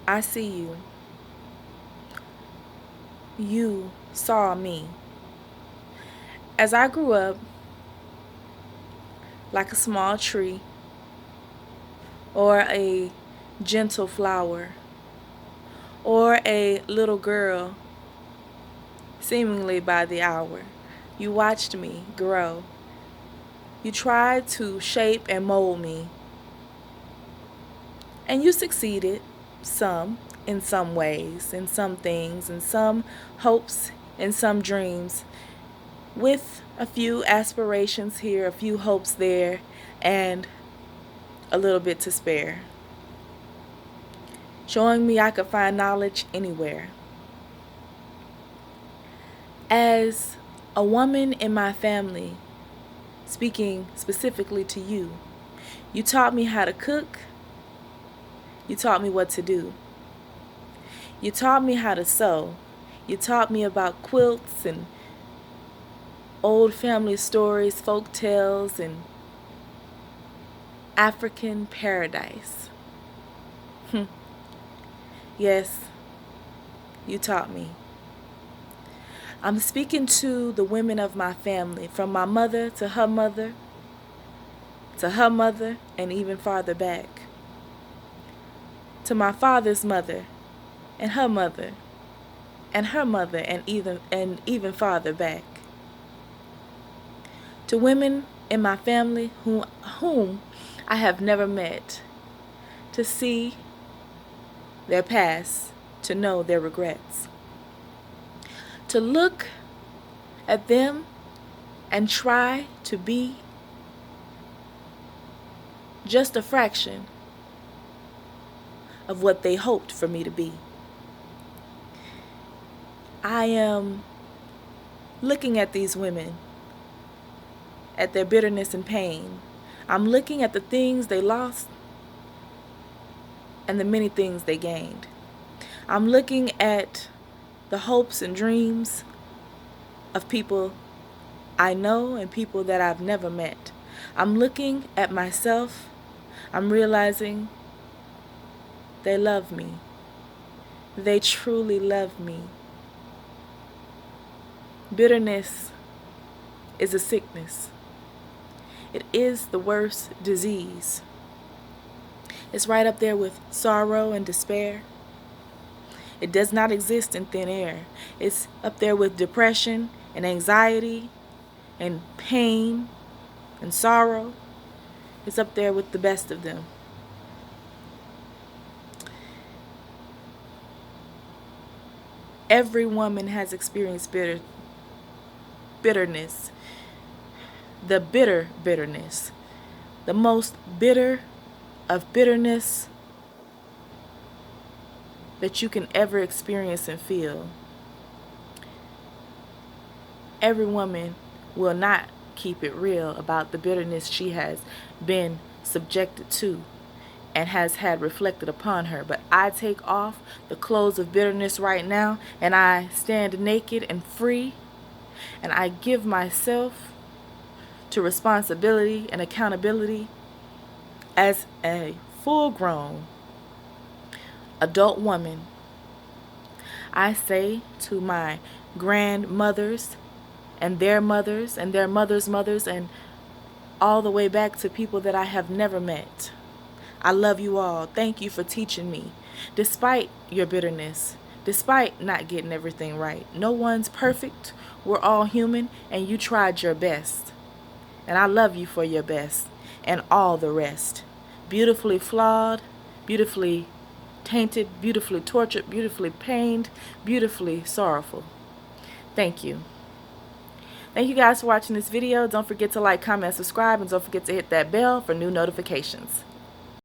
I see you. You saw me. As I grew up, like a small tree or a gentle flower or a little girl, seemingly by the hour, you watched me grow. You tried to shape and mold me, and you succeeded, some, in some ways, in some things, in some hopes, in some dreams, with a few aspirations here, a few hopes there, and a little bit to spare. Showing me I could find knowledge anywhere. As a woman in my family, speaking specifically to you, you taught me how to cook. You taught me what to do. You taught me how to sew. You taught me about quilts and old family stories, folk tales, and African paradise. Yes, you taught me. I'm speaking to the women of my family, from my mother to her mother, and even farther back. To my father's mother, and her mother, and her mother, and even farther back. To women in my family whom I have never met, to see their past, to know their regrets. To look at them and try to be just a fraction of what they hoped for me to be. I am looking at these women, at their bitterness and pain. I'm looking at the things they lost and the many things they gained. I'm looking at the hopes and dreams of people I know and people that I've never met. I'm looking at myself. I'm realizing they love me. They truly love me. Bitterness is a sickness. It is the worst disease. It's right up there with sorrow and despair. It does not exist in thin air. It's up there with depression and anxiety and pain and sorrow. It's up there with the best of them. Every woman has experienced bitterness. The bitterness. The most bitter of bitterness that you can ever experience and feel. Every woman will not keep it real about the bitterness she has been subjected to and has had reflected upon her. But I take off the clothes of bitterness right now, and I stand naked and free, and I give myself to responsibility and accountability as a full-grown adult woman. I say to my grandmothers and their mothers and their mothers' mothers, and all the way back to people that I have never met, I love you all. Thank you for teaching me. Despite your bitterness, despite not getting everything right, no one's perfect. We're all human, and you tried your best. And I love you for your best and all the rest. Beautifully flawed, beautifully tainted, beautifully tortured, beautifully pained, beautifully sorrowful. Thank you. Thank you guys for watching this video. Don't forget to like, comment, subscribe, and don't forget to hit that bell for new notifications.